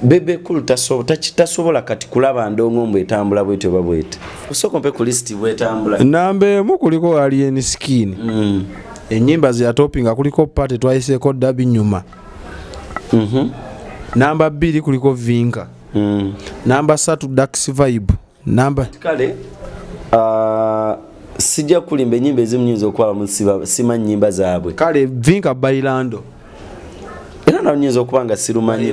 Bebe Cool tasobola kati kulaba ndongo mbu etambula bwetyo babwete. Usokompe ku list bwetambula. Nambe mu kuliko alien skin. Enyimba za topping kuliko party twice ko dabi nyuma. Namba 2 kuliko Vinka. Namba 3 Dax Vibe. Namba kale sijja kulimba enyimba ezimunyizo kwa musiba sima nyimba zaabwe. Kale Vinka bailando. Era na nyinzo kubanga sirumanyi.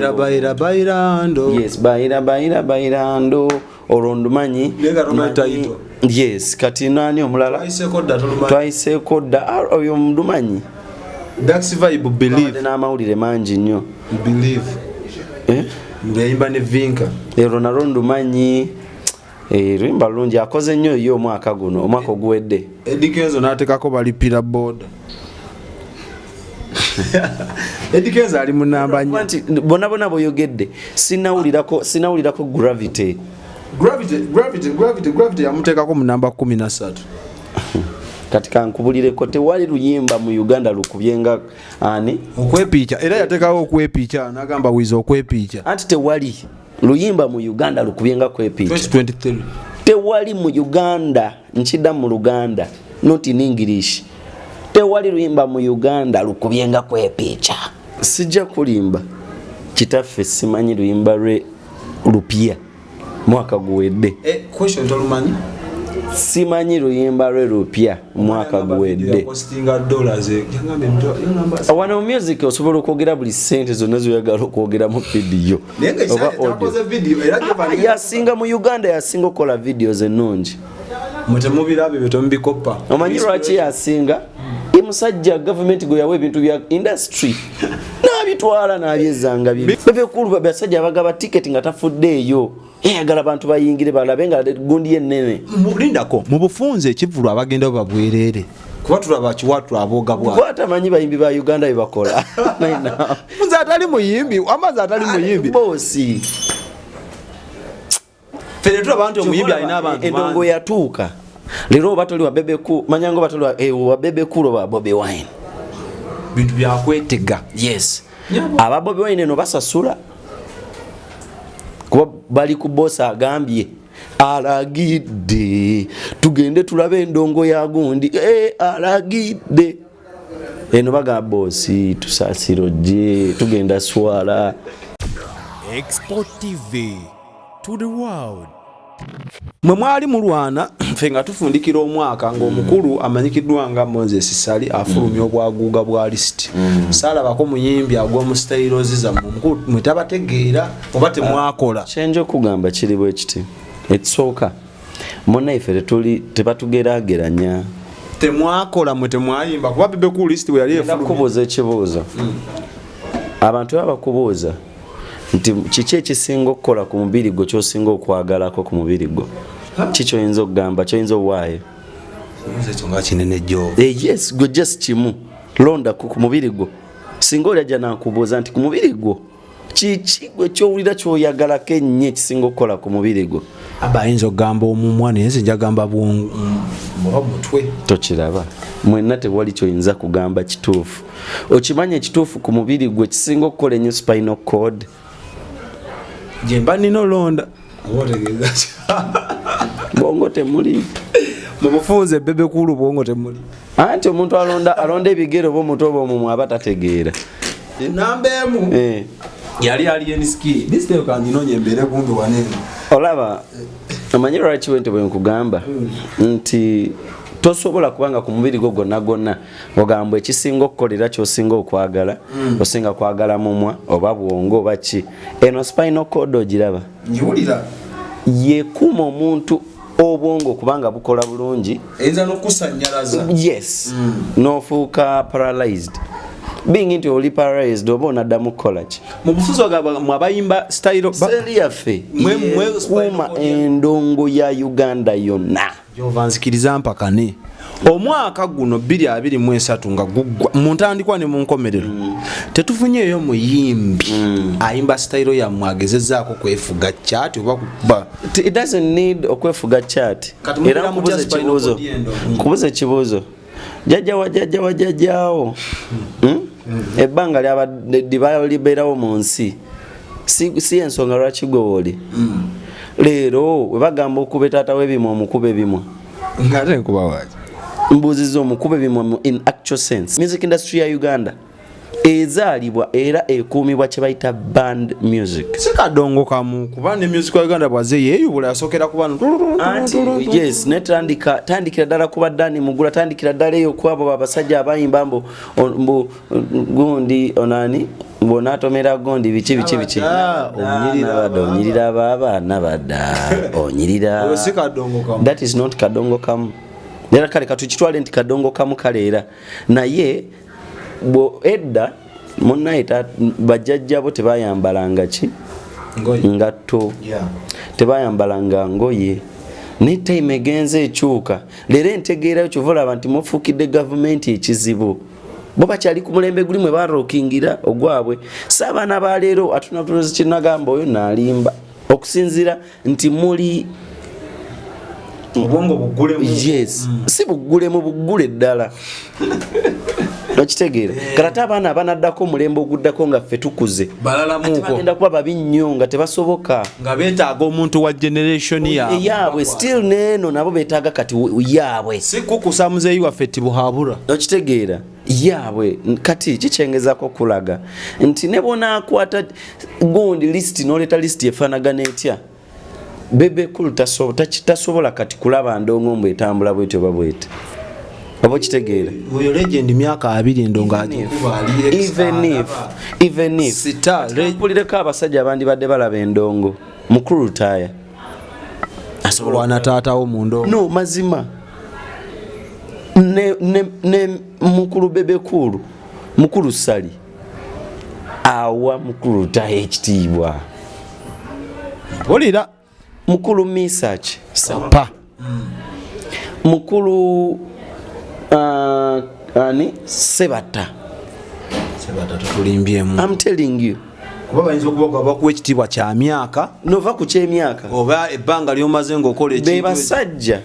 Bailando. Yes, bailando. Orondmanyi. Lega romataito. Yes, kati nani omulala? Twice koda oyo mdumanyi. Dax Vibe believe. Na amawulire mangi nnyo. Believe. Ngayimba ne Vinka. Ronaldo manyi. Rimba lungi akoze nnyo yo omwaka guno omwaka oguwedde. Edikenzo natekako balipira boda. Edikenzo ali munamba nnyo. Bona boyogedde sinawulirako Gravity yamutekako mu namba 13. Katika nkubulire ko tewali luyimba mu Uganda lukubyenga ani okwepicha era yatekawo okwepicha nagamba wizo okwepicha anti tewali luyimba mu Uganda lukubyenga kwepicha 2023 tewali mu Uganda nchida mu Luganda not in English tewali luyimba mu Uganda lukubyenga kwepicha sijja kulimba kitaffe simanyi luyimba lwe lupia mwaka guwedde question tolumanyi simanyi luyimba lwe lupya mwaka guwedde costinga dollars wana music osobola okwogera buli sente zonna zoyagala okwogera mu video yasinga mu Uganda yasinga okola videos ennungi mutemubirabe betomubikopa omanyi lwaki yasinga musajja government go yawe ebintu bya industry nabitwala nabyezanga bibi Bebe Cool babasajja bagaba ticket nga tafudde eyo yagala abantu bayingire balabe nga gundi yenene mulindako mu bufunze ekivulu abagenda babwerere kuba tulaba kiwatu aboga bwa kwata manyi bayimbi ba Uganda bibakola munza atali muyimbi amaza atali muyimbi bosi fere tu abantu muyimbi alina abantu endongo yatuuka lero batoli wa Bebe Cool manyango batoli wa Bebe Cool wa Bobby Wine bintu byakwetega yes aba Bobby Wine no basasula kuba bali ku boss agambye alagidde tugende tulabe endongo ya gundi alagidde eno baga boss tusasiro je tugenda swala Export TV to the world. Mwe mwali mulwana fenga tufundikira omwaka ng'omukulu amanyikiddwa nga Moses Sali afulumya obwaguuga bwa list sala bako muyimbi agwa style ziza mukulu mwitabategeera oba temwakola kyenjo kugamba kiri bwe kiti etsoka monna ife tebatugeraageranya temwakola mwe temwayimba kuba Bebe Cool list we yali efulumya kubuuza ekibuuzo abantu abakubuuza nti kiki ekisinga okukola ku mubiri gwo kyosinga okwagalako ku mubiri gwo kikyo yinza okugamba kyoyinza owaayo ekyo kinene jjo yes gwe just kimu londa ku mubiri gwo singa olyaja nakubuuza nti ku mubiri gwo kiki gwe kyowulira kyoyagalako ennyo ekisinga okukola ku mubiri gwo abayinza okugamba omumwa naye nze njagamba mutwe tokiraba mwenna tewali kyoyinza kugamba kituufu okimanya ekituufu ku mubiri gwe kisinga okukola ennyo spinal cord jemba nino londa bongo temuli mu bufunze Bebe Cool bongo temuli anti omuntu alonda ebigero bo muto bo mu abatategeera namba emu yali alien ski this day kan nino nyembere kumbi wanene olaba amanyi lwaki wente bwe nkugamba nti tosobola kubanga ku mubiri gwo gonna ogamba ekisinga okukolera kyosinga okwagala osinga kwagala mumwa oba bwongo oba ki eno spinal cord ogiraba nyiwulira yekuma omuntu obwongo kubanga bukola bulungi enza n'okusanyalaza yes n'ofuuka paralyzed being nti oli paralyzed oba onaddamu kukola ki mu bufuzo mwabayimba style seri yaffe kuma endongo ya Uganda yonna Jovan zikiriza mpakane omwaka guno 2023 nga gugwa mu ntandikwa ne mu nkomerero tetufunyeyo muyimbi ayimba style ya mwagezezaako kwefuga chat oba it doesn't need okwefuga chat era kubuza ekibuuzo jajjawo ebbanga lyabadde liberawo mu nsi si ensonga lwaki gwe woli leero we bagamba okube taata w'ebimwa omukube bimwa ngate nkuba waaki mbuuziza omukube bimwa in actual sense. Music industry ya Uganda ezaalibwa era ekuumibwa kye bayita band music. Si kadongo kamu kuba ne music wa Uganda bwaze yeeyubula yasookera ku bano yes tandikira ddala kuba Dani Mugula tandikira ddala eyo kwabo abasajja abayimba mbu gundi onani bonatomera gondi biki onyirira baba nabadda onyirira si kadongo kamu. That is not kadongo kamu. Nera kale katukitwale nti kadongo kamu kaleera naye bo edda munaita bajjajjabo tebayambalanga ki ngatto tebayambalanga ngoye ne time egenze ekyuka leero entegeera kyovula abantu mufuukidde gavumenti ekizibu bo bakyali ku mulembe guli mwe barookingira ogwabwe sabaana ba leero atunakulozi kinagamba oyo naalimba okusinzira nti muli obwongo bugulemu yes si bugulemu bugule ddala nakitegeera kalata abaana abanaddako omulembe oguddako nga ffe tukuze balalamuuko bagenda kuba babi nnyo nga tebasoboka nga beetaaga omuntu wa generation yaabwe still neeno nabo beetaaga kati yaabwe si kukusa muzeeyi waffe tibuhabura nakitegeera yaabwe kati kikyengezako kulaga nti ne bonaakwata gundi list n'oleeta list efaanagana etya Bebe Cool tasobola kati kulaba ndongo mbu etambula bwetyo babwete abo kitegeera oyo legend myaka 2 ndonga even if sitapulireko abasajja abandi badde balaba endongo mukulu lutaya asobola wana taatawo mu ndongo no mazima ne mukulu Bebe Cool mukulu Sali awa mukulu lutaya ekitiibwa olira mukulu Misach Sapa mukulu ani Sebata tulimbyemu. I'm telling you kuba bayinza okuba bakuwa ekitiibwa kya myaka nova ku kyemyaka oba ebbanga ly'omaze ng'okola ekintu be basajja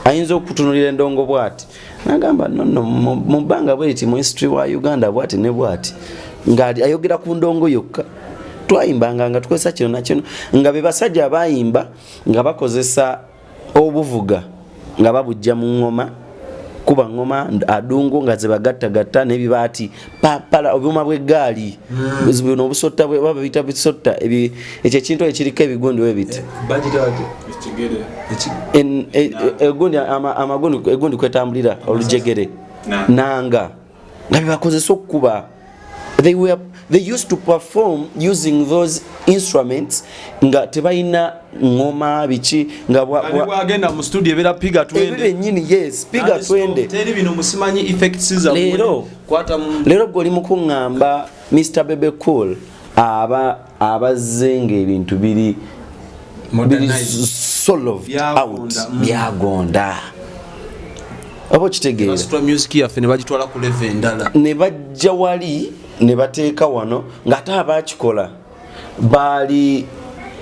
ayinza okutunulira endongo bwati nagamba nono mu bbanga bweti mu history wa Uganda bwati ne bwati nga ayogera ku ndongo yokka twayimbanga nga tukozesa kino nakino nga be basajja abayimba nga bakozesa obuvuga nga babujja mu ngoma kuba ngoma adungu nga zebagattagatta n'ebibaati pala obyuma bw'eggaali bino obusotta bwe bita bisotta ekyo ekintu ekiriko ebigundi webiti egundi kwetambulira olujegere nanga nga bebakozesa okukuba they used to perform using those instruments nga tebayina ngoma biki nga bwagenda mu studio ebera piga twende nyini yes piga twende teri bino musimanyi effects za lero goli mukungamba Mr Bebe Cool abazenga ebintu biri solved out byagonda abo kitegeera Astro music yaffe ne bagitwala ku level endala ne bajja wali ne bateeka wano ng'ate abakikola baali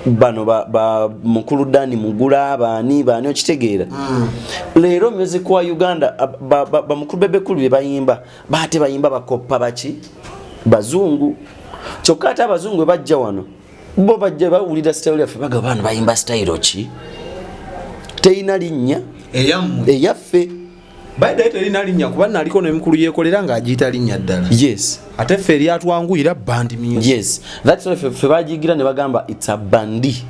bano ba mukulu Dani Mugula abaani okitegeera leero music wa Uganda ba mukulu Bebe Cool bye bayimba baate bayimba bakoppa baki bazungu kyokka ate abazungu bajja wano bo bajja bawulira style yaffe baga bano bayimba style ki teina linnya eyaffe baada terina linnya kuba naliko n'emikulu yeekolera ng'agiyita linnya ddala yes ate ffe eryatwanguyira band music yes that's why ffe bagigira ne bagamba it's a bandi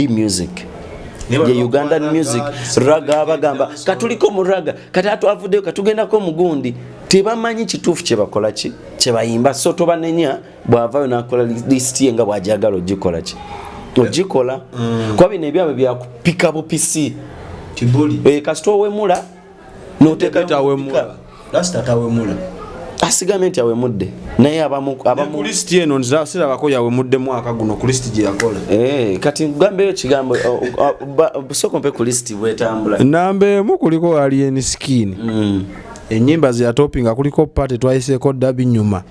music ye Ugandan music raga bagamba katuliko mu raga kati atwavuddeyo katugendako mugundi tebamanyi kituufu kye bakola ki kye bayimba so tobanenya bw'avaayo n'akola list ye nga bw'ajagala ogikola ki ogikola kuba bino ebyabwe byakupika bupisi kibuli kasita owemula n'oteeka awemula last atawemula asigamenti awemudde naye abamu ku list eno nzirabako yawemudde mwaka guno ku list gye yakola kati ngambeyo kigambo busoko mpe ku list bwetambula namba emu kuliko Alien Skin ennyimba ze topinga kuliko Party twayiseeko Dabi nyuma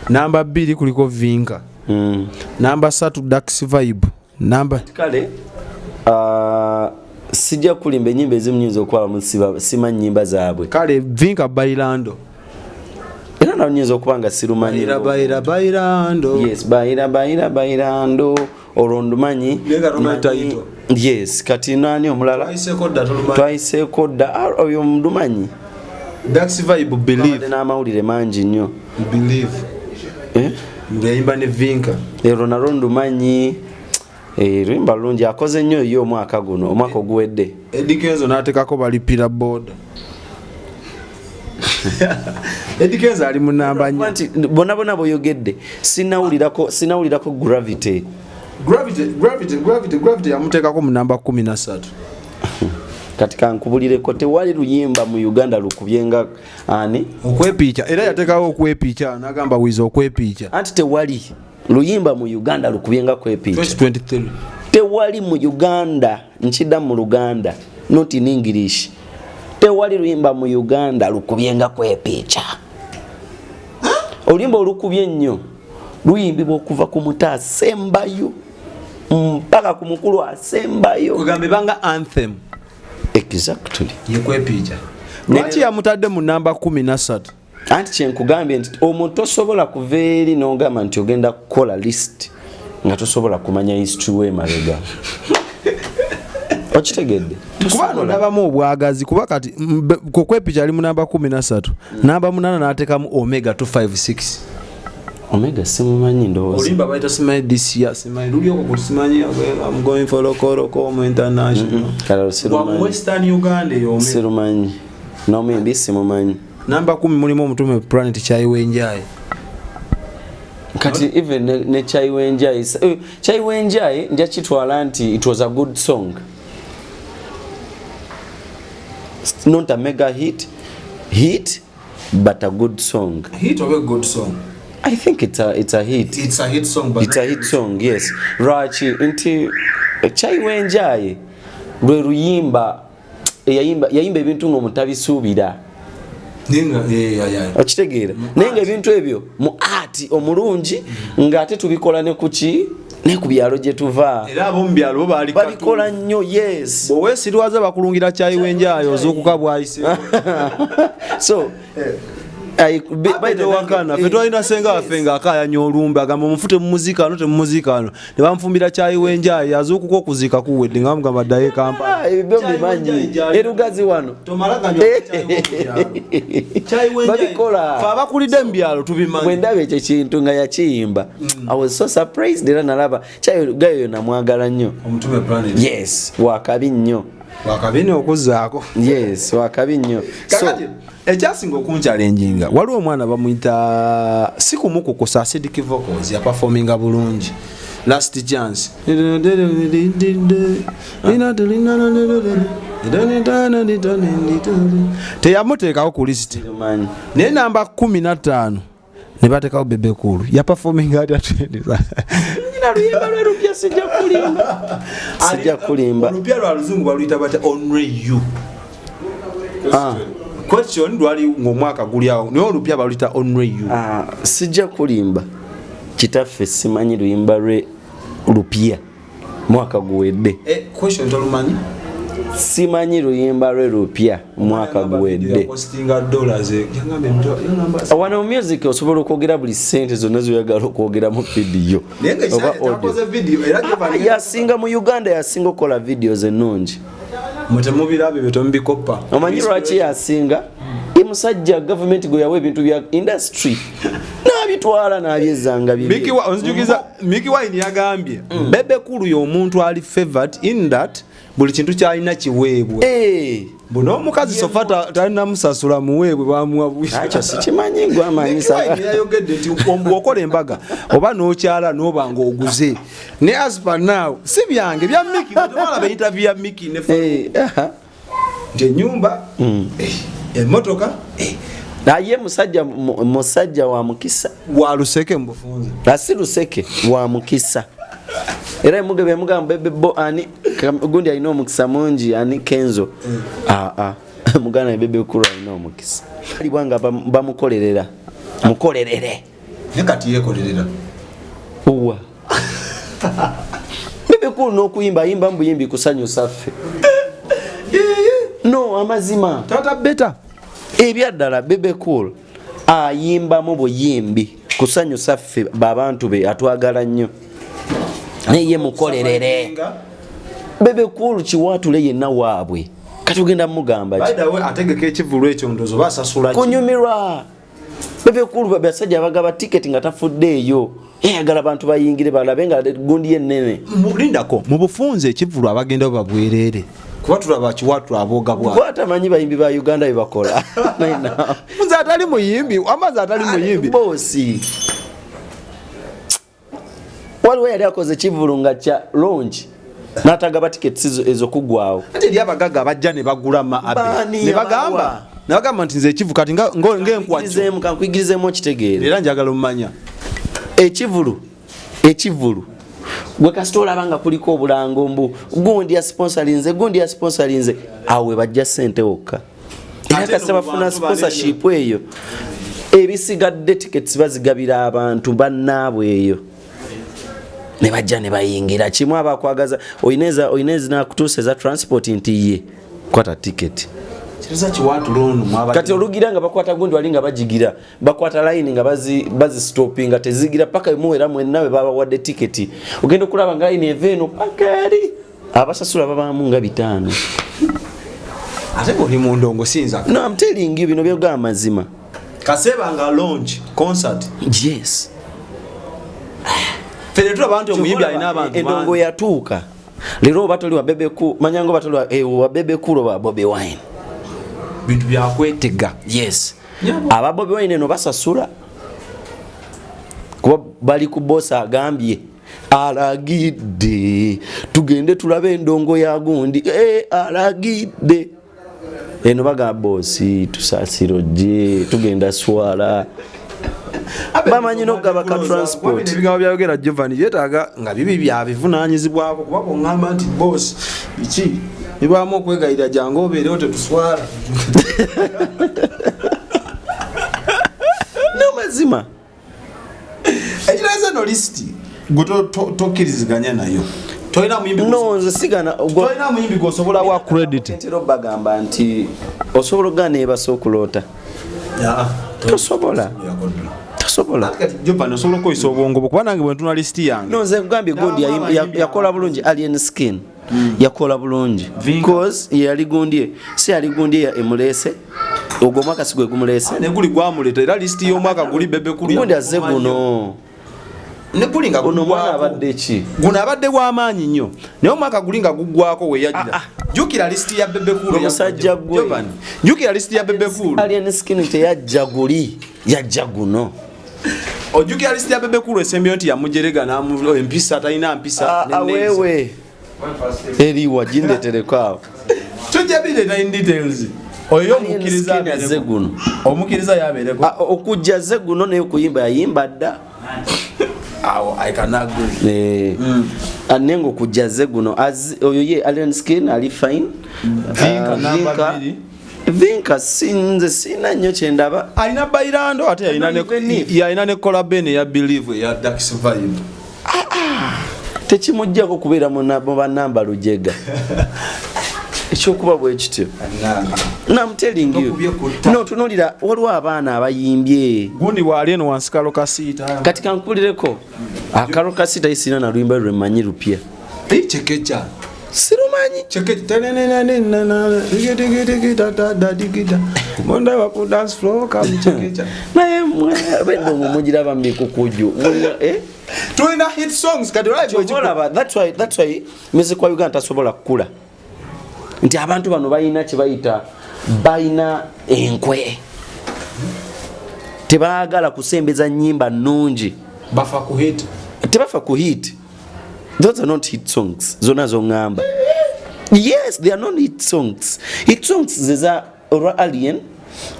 namba 2 kuliko Vinka namba 3 Dax Vibe namba kale sijja kulimba ennyimba ezimu nyinza okwaba musiba sima nnyimba zaabwe kale Vinka Bailando era Oluganda nyinza okubanga sirumanyi. Bairando. Yes, bairando. Olondumanyi. Yes, kati nani omulala? Twaise kodda. Oyo mdumanyi. That's vibe believe. Na amawulire mangi nnyo. Believe. Ngayimba ne Vinka. Ronaldo manyi. Rimba lungi akoze nnyo yo omwaka guno, omwaka oguwedde. Edikenzo natekako balipira boda. Edikenzo ali mu namba nnyo. Bona boyogedde. Sinawulirako gravity. Gravity yamutekako mu namba 13. Katika nkubulireko tewali luyimba mu Uganda lukubyenga ani okwepicha era yatekawo okwepicha nagamba wizo okwepicha anti tewali luyimba mu Uganda lukubyenga kwepicha 2023 tewali mu Uganda nchida mu Luganda not in English tewali luyimba mu Uganda lukubyenga kwepicha oluyimba olukubye nnyo luyimbibwa okuva ku muta asembayo mpaka ku mukulu asembayo kugambe banga anthem. Exactly. Yekwepicha. Lwaki yamutadde mu namba 13? Anti kyenkugambye nti omuntu tosobola kuva eri n'ogamba nti ogenda kukola list nga tosobola kumanya history w'emabega. Okitegedde? Kubanga ndabamu obwagazi kuba kati kwepicha ali mu namba 13. Namba 8 n'atekamu Omega 256. Omega simumanyi ndowooza. Olimba baita simanyi this year simanyi luli okwo simanyi I'm going for local international. Kala sirumanyi. Western Uganda yo sirumanyi. No mbi simumanyi. Namba 10 mulimu omutume Planet Chaiwenjai. Kati even ne Chaiwenjai nja kitwala nti it was a good song. It's not a mega hit but a good song. Hit or a good song? I think it's a hit. It's a hit song, but it's a hit song, yes. Rachi inti Chaiwenjai lwe luyimba yayimba ebintu ngo mutabisuubira. Ninga okitegeera nenga ebintu ebyo mu art omulungi nga ate tubikola ne kuki ne ku byalo gye tuva era abo mu byalo bali babikola nnyo. Yes, bo wesirwaza bakulungira Chaiwenjai ozukuka bwayise so by the wakana feto ina senga afenga akaya nyolumba agamba mufute mu muzika ano te mu muzika ano ne bamfumbira Chaiwenjai azukuko kuzika kuwedde ngamba badaye kampa ebyo bimanyi erugazi wano tomalaga nyo Chaiwenjai babikola fa bakulide mbyalo tubimanyi mwendabe ekyo kintu nga yakiyimba. I was so surprised era nalaba Chaiwenjai namwagala nnyo omutume Planet. Yes, wakabi nnyo wakabine okuzaako. Yes, wakabi nnyo. So ekyasinga okunchalenjinga waliwo omwana bamuyita sikumukukusa acidic vocals ya performinga bulungi last chance teyamuteekawo ku list naye namba 15 ne bateekawo Bebe Cool ya performinga atya luyimba lwe lupya sijja kulimba olupya lwa luzungu baluyita bata Only You. Question dwali ngomwaka guli awo naye olupya baluyita Only You. Sijja kulimba kitaffe simanyi luyimba lwe lupya mwaka guwedde. Question tolumanyi? Simanyi luyimba lwe lupya mwaka guwedde. Wano music osobola okwogera buli sente zonna zoyagala okwogera mu video oba audio. Yasinga mu Uganda yasinga okola videos ennungi. Mutemubirabe bitombikopa. Omanyi lwaki yasinga? Musajja government go yawe ebintu bya industry nabitwala nabyezanga bibi. Miki Wine yagambye Bebe Cool y'omuntu ali favored in that buli kintu kyalina kiweebwe. Buno omukazi sofata talina musasula muweebwe bamuwabusha. Acho sikimanyi gwa amanyisa. Yayogedde nti okola embaga oba n'okyala n'obanga oguze. Ne as per now si byange bya Miki tomala be interview ya Miki ne nti nyumba emotoka naye musajja wa mukisa wa luseke mbufunze asi luseke wa mukisa era mugebe mugamba Bebe bo ani gundi alina omukisa mungi ani Kenzo mugana Bebe Cool alina omukisa ali bwanga bamukolerera mukolerere nekati yekolerera uwa Bebe Cool n'okuyimba yimba mbuyimbi kusanyusa ffe no amazima tata beta ebyaddala Bebe Cool ayimba mu buyimbi kusanyusa ffe babantu be atwagala nnyo naye mukolerere Bebe Cool kiwatule yenna waabwe kati ugenda mugamba by the way ategeka ekivulu ekyo ndozo basasula kunyumirwa Bebe Cool basajja bagaba ticket nga tafuddeeyo yagala abantu bayingire balabe nga gundi yenene mulindako mu bufunze ekivulu abagenda babwerere kuba tulaba kiwatu aboga bwa kwata manyi bayimbi ba Uganda bebakola munza atali muyimbi amaza atali muyimbi bosi waliwo yali akoze ekivulu nga kya launch natagaba tickets ezo kugwawo ate ndi abagaga abajja ne bagula ma abe ne bagamba nti nze ekivu kati ng'enkwakyo kankwigirizeemu okitegeere era njagala omumanya ekivulu gwe kasita olabanga kuliko obulango mbu gundi ya sponsorinze awe bajja ssente wokka era kasita bafuna sponsorship eyo ebisigadde tickets bazigabira abantu bannaabwe eyo ne bajja ne bayingira kimu abakwagaza oyineza nakutuusa eza transport nti ye kwata ticket kati olugira nga bakwata gundi wali nga bajigira bakwata line nga bazi stoppinga tezigira paka muwera mwennawe babawadde ticket ogenda okulaba nga line eveno pakari abasasula babamu nga 5 ate oli mu ndongo sinza no I'm telling you bino byogamba mazima kaseba nga launch concert yes fenetu abantu omuyimbi alina abantu endongo yatuuka lero batoli wa Bebe Cool manyango batoli wa Bebe Cool wa Bobby Wine bintu byakwetega yes aba Bobby Wine eno basasula kuba bali ku boss agambye alagidde tugende tulabe endongo ya gundi alagidde eno baga boss tusasiro je tugenda swala bamanyi nokugaba ka transport ebigabo byayogera Jovan yetaaga nga bibi byabivunanyizibwako kuba ngamba nti boss iki nibamu okwegayira jangu obeere ote tuswala no mazima ekireza no list guto tokiriziganya nayo toina muyimbi no nze sigana toina muyimbi gosobola wa credit ntero bagamba nti osobola gane basokulota tosobola Jovan osobola koyisa obwongo kuba nange bwe ntuna list yange no nze kugambye gundi yakola bulungi Alien Skin yakola bulungi because yali gundi si yali gundi ya emulese ogwo mwaka sigwe kumulese ne guli gwamuleta era list y'omwaka guli Bebe Cool gundi azze guno ne guli nga guno mwana abadde ki guno abadde gw'amaanyi nnyo naye omwaka guli nga guggwako we yagira jukira list ya Bebe Cool omusajja gwe jukira list ya Bebe Cool Alien Skin teyajja guli yajja guno ojukira list ya Bebe Cool esembyo nti yamujerega namu empisa talina mpisa awewe eri wajindetereko tujja bile in details oyo mukiriza azze guno omukiriza yabereko okujja azze guno naye kuyimba yayimba dda awo I can agree anengo kujja azze guno oyo ye Alien Skin ali fine Vinka sinze sina nnyo kyendaba alina bairando ate alina ne collabene ya believe ya Dax Vibe tekimujjako kubeera mu bannamba lujega ekyokuba bwe kityo I'm telling you no tunulira waliwo abaana abayimbye gundi wali eno wansi kalo kasita kati kankulireko akalo kasita isina na lwimba lwemanyi lupya chekecha sirumanyi chekecha monda wa dance floor kam chekecha naye bendo mumujira mikukuju tuina hit songs kadi live that's why music wa Uganda tasobola kukula nti abantu bano bayina kibayita bayina enkwe tebaagala kusembeza nyimba nnungi tebafa ku hit those are not hit songs zona zongamba yes they are not hit songs zeza Alien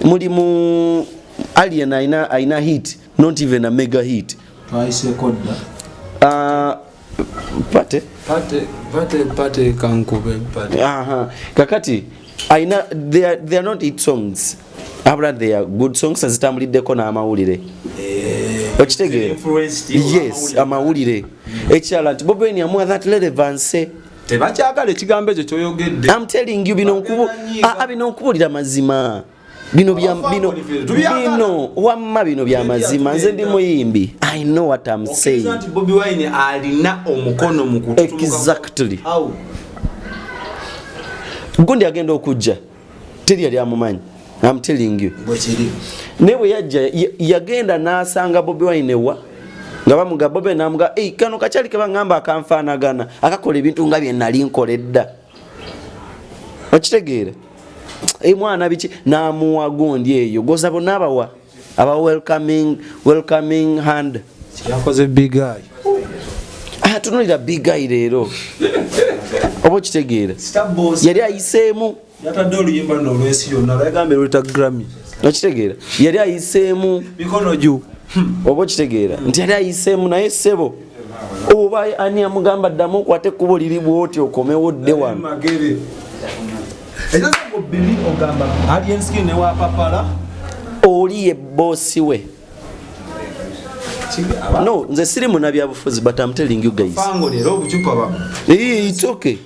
mulimu Alien aina hit not even a mega hit pate kankube pate kakati aina they are not hit songs abra they are good songs azitambuliddeko n'amawulire okitegeera yes amawulire ekyala nti Bobby Wine yamuwa that relevance tebakyagala ekigambo ekyo kyoyogedde I'm telling you bino nkubulira mazima bino wamma bino bya mazima nze ndi muyimbi. I know what I'm saying. Bobi Wine alina omukono mu kutumuka. Exactly. Gundi agenda okujja teri yali amumanyi. I'm telling you. Newe yagenda n'asanga Bobi Wine wa nga bamuga Bobi namuga kano kachali ke bangamba akanfaanagana akakola ebintu nga bye nali nkoledda. Okitegeera mwana biki n'amuwa Gundi eyo goza bonna abawa aba welcoming hand. Yakoze big guy. Tunulira big guy leero. Oba okitegeera yali ayiseemu yatadde oluyimba n'olwesi yonna lwagambe lweta Grammy. Okitegeera yali ayiseemu mikono juu. Oba okitegeera nti yali ayiseemu naye ssebo oba ani amugamba ddamu okwate ekkubo liri bwoti okomewo dde wano. Ezago Billy ogamba Aliensky ne wa papala oli ye bosi we. No, nze siri munabyabufuzi but I'm telling you guys. Fango lero obucupa baba. It's okay.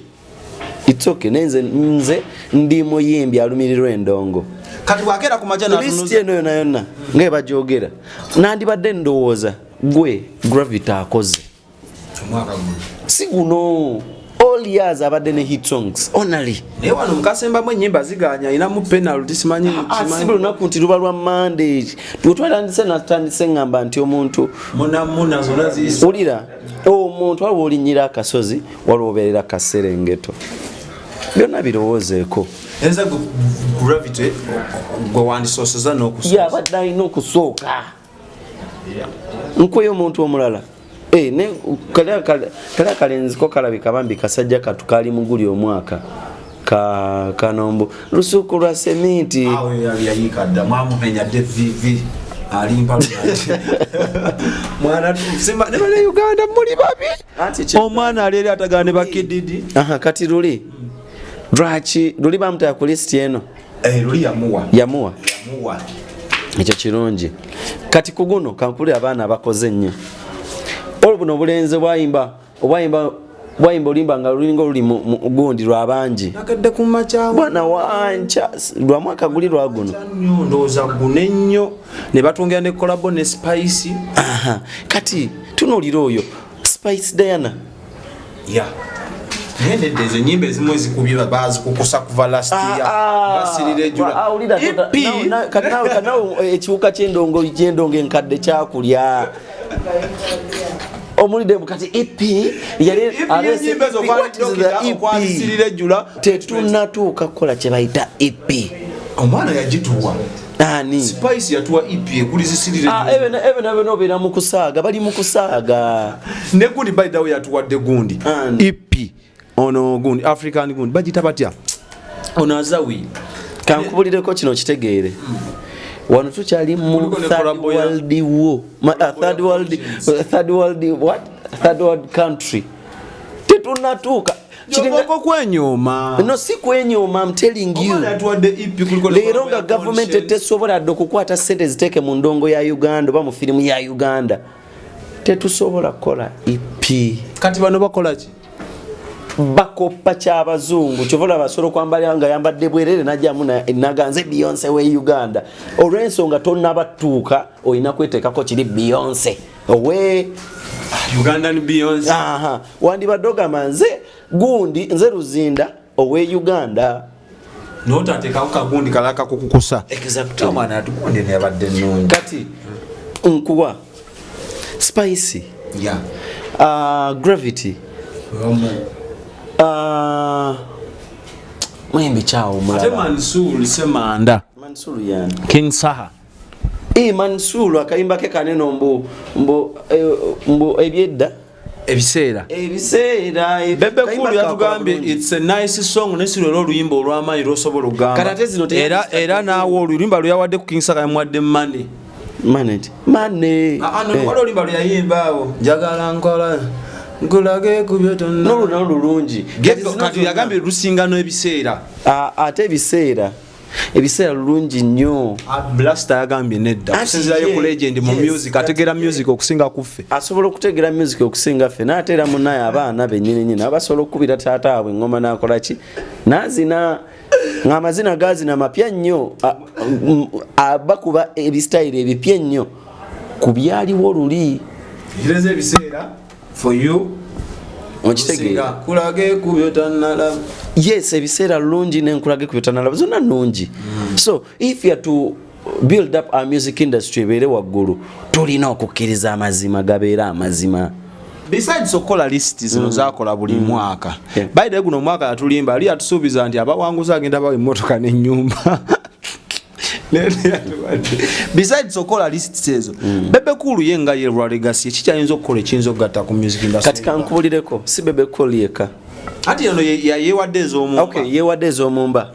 It's okay. Nze ndi muyimbi alumirirwa endongo. Kati wakera ku majana tunuza eno yonna nge bajogera. Nandibadde ndowooza gwe Gravity akoze. Mwaka guno. Si guno. All years abadde ne hit songs only. Ne wano mukasemba mwe nyimba ziganya ina mu penalty simanyi sibu lunaku nti luba lwa Monday. Tutwatandise natandise ngamba nti omuntu muna zona zisi. Ulira omuntu waliwo olinyira akasozi waliwo obeerera kaserengeto. Byonna birowoozeeko. Enza Gravity gwe wandisooseza n'okusooka. Yabadde alina okusooka. Nkweyo omuntu omulala. Ne kala kalenziko kalabika bambi kasajja katukali muguli omwaka kanombo lusuku lwa sementi yayikadda mwamumenya DVV alimpa mwana tusimba ne bale Uganda muli babi omwana alere atagane bakididi kati luli drachi luli bamta ku list eno luli yamuwa ekyo kirungi kati kuguno kankuli abaana abakoze nnyo olubuno bulenze bwayimba olimba nga lulingo luli mu Gundi lwa banji nakadde ku macha bwana wancha lwa mwaka guli lwa guno ndoza gunennyo ne batongera ne collab ne Spice. Kati tunulira oyo Spice Diana nende dezo nyimbe ezimwe zikubye babazi kukosa kuva last year basirire jula kana ekiwuka ky'endongo enkadde kyakulya omulide bukati ipi yali nyimbe zo kwalisirire jula tetunatuuka kukola kye bayita ipi omwana yagituwa ani Spice yatuwa ipi ekuli zisirire jula ebe nobeera mu kusaaga bali mu kusaaga ne Gundi by the way yatuwadde Gundi ipi ono Gundi African Gundi bagita batya ono azawi kankubulireko kino kitegeere wano tukyali mu third world country tetunatuuka Chirengako kwenyoma. No si kwenyoma, I'm telling you. Leero nga government tesobola okukwata sente ziteke mu ndongo ya Uganda ba mu filimu ya Uganda. Tetusobola kola EP. Kati bano bakola ki? Bakopa ky'abazungu kyovola basolo kwambala nga yambadde bwerere najjamu naganze Beyonce we Uganda. Olw'ensonga tonnabatuuka oyina kwetekako kiri Beyonce. Owe Ugandan Beyonce. Aha. Wandi badoga manze Gundi nze Luzinda owe Uganda. Nota ateka Gundi kalaka kukukusa. Exactly. Mwana atukonde ne abadde nnungi. Kati nkuwa Spicy. Yeah. Gravity. Mwembi chao mulala. Ate Mansur semanda. Mansur yani. King Saha. Mansur akaimba ke kaneno mbo ebyedda. Ebiseera. Bebe Cool yatugambye it's a nice song nesiro oluyimba olw'amaanyi lwosobola ogamba. Era naawo oluyimba lwawadde ku King Saha yamwadde money. Money. No oluyimba lyayimbawo. Njagala nkola. Ngulage kubyoto no lulungi. Kati yagambye lusingano ebiseera. Ate ebiseera lulungi nnyo. Blaster yagambye nedda. Kusinzirayo ku legend mu music ategera music okusinga kuffe. Asobola okutegera music okusinga ffe n'ateera munnaye abaana bennyini abasobola okubira taata abwe ngoma n'akola ki? Nazina ng'amazina gaazina mapya nnyo bakuba ebisitayiro ebipya ennyo ku byaliwo oluli kireze ebiseera for you okitegeera kulage kubyotanala yes ebiseera lungi n'enkulage kubyotanala zonna nnungi so if you are to build up our music industry ebeere waggulu tulina okukkiriza amazima gabeera amazima. Besides okola list zino zakola buli mwaka. By the way guno mwaka yatulimba ali atusuubiza nti abawanguza agenda bawe emmotoka n'ennyumba. Besides okola list ezo. Bebe Cool yenga ye legacy ekikyayinza okukola ekiyinza okugatta ku music industry. Kati kankubulireko si Bebe Cool yeka. Ati yono yewadde ez'omumba. Okay, yewadde ez'omumba.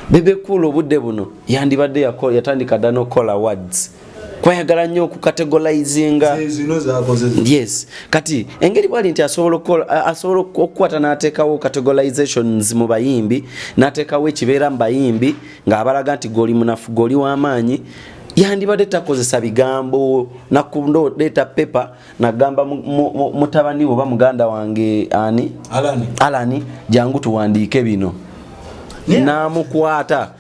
Bebe Cool obudde buno yandibadde yatandika dda n'okola awards. Kwayagala nnyo okukategorizinga zino zakoze. Yes. Kati engeri bwali nti asobola okukwata n'ateekawo categorizations mu bayimbi n'ateekawo ekibeera mu bayimbi ng'abalaga nti goli munafu goli w'amaanyi yandibadde takozesa bigambo nakundoleeta pepa nagamba mutabani oba muganda wange ani Alani jangu tuwandiike bino n'amukwata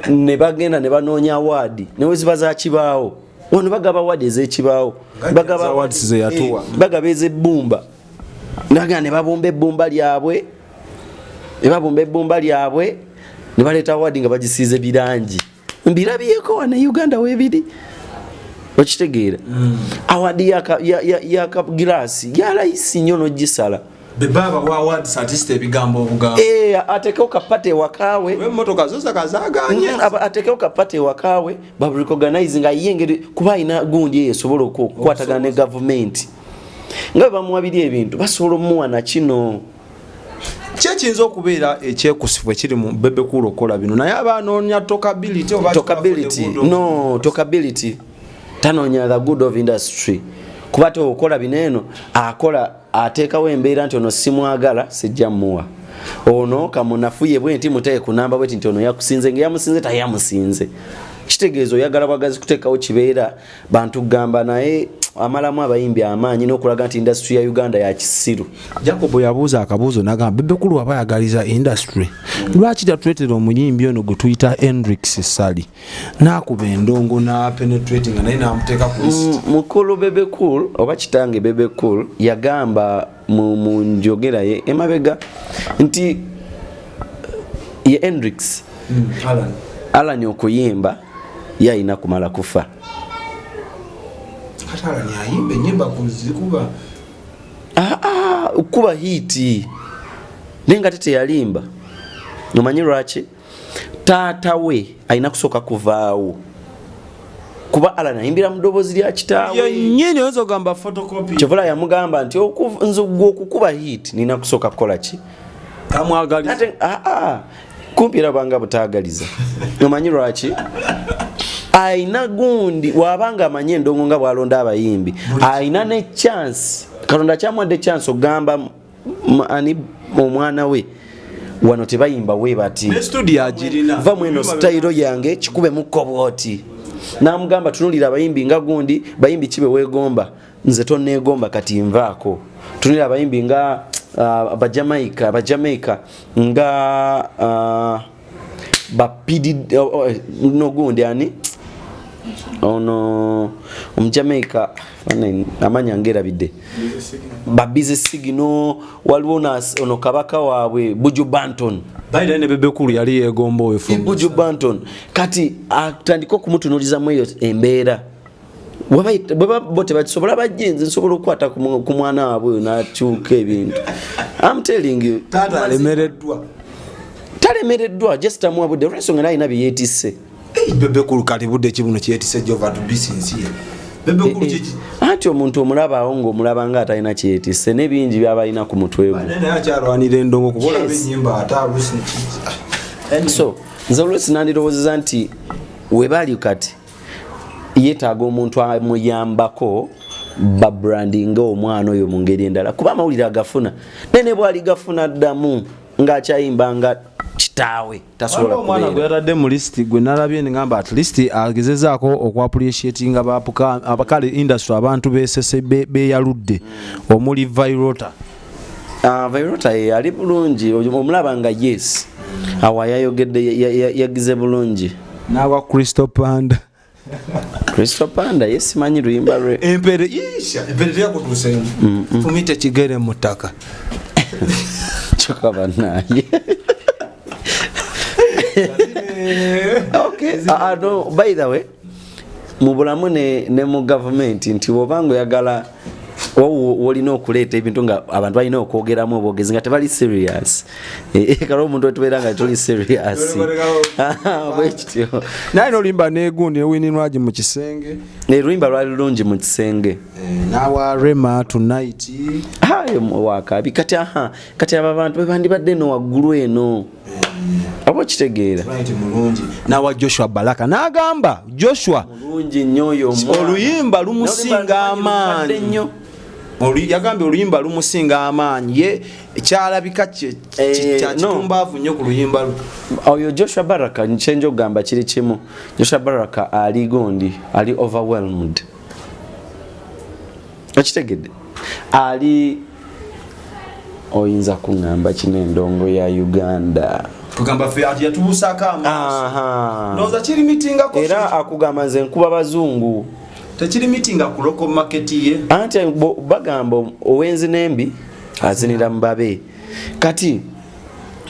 ne bagenda ne banoonya awadi ne weziba za kibaawo wano bagaba awadi ez'ekibaawo bagaba awards ze yatuwa bagaba ez'ebbumba naga ne babumba ebbumba lyabwe ne baleeta awadi nga bagisiize birangi mbirabyeko wana Uganda webiri okitegeera awadi yaka glaasi yalayisi nnyo n'ogisala bebaba wa awards artiste ebigambo obugambo atekeo kapate wakawe emmotoka zosa kazaganye atekeo kapate wakawe babu recognize nga yengeri kuba ina gundi yesobola okukwatagana ne government nga bamuwabiri ebintu basobola muwa na kino kyekiyinza okubeera ekyekusifu ekiri mu Bebe Cool okola bino naye abanoonya tokability tanoonya the good of industry kuba tokola bineeno akola ateekawo embeera nti ono simwagala sijja muwa ono kamunafuye bwe nti muteye kunamba bwe nti ono yakusinze ngeyamusinze tayamusinze kitegeezo oyagala bwagazi kuteekawo kibeera bantu gamba naye amalamu abayimbi amaanyi n'okulaga nti industry ya Uganda ya kisiru. Jacob yabuuza akabuuzo nagamba Bebe Cool aba yagaliza industry lwaki tatuleetera omuyimbi ono gwe tuyita Hendrix Sali n'akuba endongo penetrating naye n'amuteeka ku list. Mukulu Bebe Cool oba kitange Bebe Cool yagamba mu njogera ye emabega nti ye Hendrix Alan okuyimba yayina kumala kufa. Katala ni ayimbe nyimba kuzikuba kuba hiti nenga tete yalimba nomanyi lwaki taata we alina kusooka kuvaawo kuba Alan ayimbira mu ddoboozi lya kitaawe yennyini oyinza ogamba photocopy kyovola yamugamba nti nzugwa okukuba hiti nina kusooka kukola ki tamwagaliza kumpira banga butaagaliza nomanyi lwaki aina gundi wabanga amanye endongo nga bwalonda abayimbi aina ne chance Katonda kyamwadde chance ogamba ani omwana we wano tebayimba we bati ne studio agirina va mweno style yange kikube mukoboti namugamba tunulira abayimbi nga gundi bayimbi kibe wegomba nze tonneegomba kati nvaako tunulira abayimbi nga Jamaica nga bapidi no gundi ani ono Jamaica amanya ngera bidde babize sigino waliwo ono kabaka waabwe Buju Banton baida ne Bebe Cool yali yegomba wefu Buju Banton kati atandika okumutunuliza mweyo embeera baba bote bakisobola bajjenze nsobola okukwata ku mwana waabwe n'akyuka ebintu I'm telling you talemereddwa just amwabudde olw'ensonga nalina byeyeetisse Bebe Cool kati budde kibuno kyeyetisse Jovan Luzinda Bebe Cool kiki anti omuntu omulabaawo ng'omulaba nga atalina kyeyetisse n'ebingi by'abalina ku mutwe gwe naye akyalwanira endongo kubola b'ennyimba ate alusi so nze oluusi nandirowoozeza nti we bali kati yeetaaga omuntu amuyambako babrandinga omwana oyo mu ngeri endala kuba amawulire agafuna nene bwali gafuna ddamu ng'akyayimba nga kitaawe tasobola kubeera omwana gwe yatadde mu list gwe nalabye ngamba at least agezezaako okwapreciatinga abakale industry abantu besese beyaludde omuli Virota Virota ali bulungi omulaba nga yes awa yayogedde yagize bulungi nawa Crystal Panda yesimanyi luyimba lwe empere yakutusenga fumite kigere mutaka chokaba naye okay no, by the way mu bulamu ne mu government nti wobango yagala wolina okuleeta ebintu nga abantu balina okwogeramu obwogezi nga tebali serious kale omuntu otubeera nga tuli serious bwekityo naye n'oluyimba negundi newininwagi mu kisenge oluyimba lwali lulungi mu kisenge nawa Rema tonight wakabi kati abo abantu bebandibadde no waggulu eno abo kitegeera nawa Joshua Baraka n'agamba Joshua mulungi nnyo oyo oluyimba lumusinga amaanyi yagambye oluyimba lumusinga amaanyi ye kyalabika kitumbaavu nnyo ku luyimba oyo Joshua Baraka nkyenja okugamba kiri kimu Joshua Baraka ali gondi ali overwhelmed okitegedde ali oyinza kuŋŋamba kino endongo ya Uganda tugamba fe ati yatubuusako amaaso ndowooza kiri mitingako era akugamba nze nkuba bazungu tekiri mitinga ku local market ye anti bagamba owenzi nembi azinira mubabe kati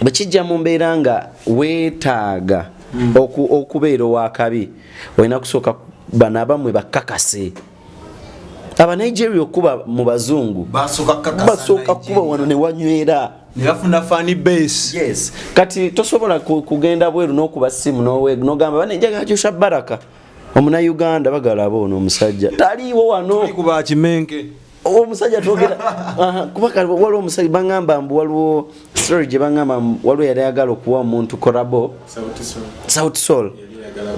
bwekijja mu mbeera nga weetaaga okubeera owakabi olina kusooka bano abamwe bakakase aba Nigeria okuba mu bazungu basooka kuba wano ne wanywera nefuna funny base yes kati tosobola kugenda bweru n'okuba simu n'ogamba bane njaga Joshua Baraka omuna Uganda bagalaba ono omusajja taliiwo wano kuba kimenke omusajja twogera kubaka waliwo omusajja bangamba mbu waliwo story gye bangamba waliwo yali ayagala okuwa omuntu korabo South Soul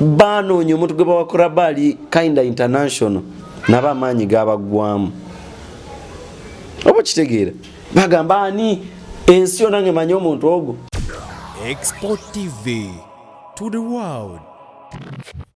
banoonya omuntu gwe bawa korabo ali kinda international naba amaanyi gabaggwamu oba kitegeera bagamba ani ensi yonna ngemanyi omuntu ogwo Export TV to the world.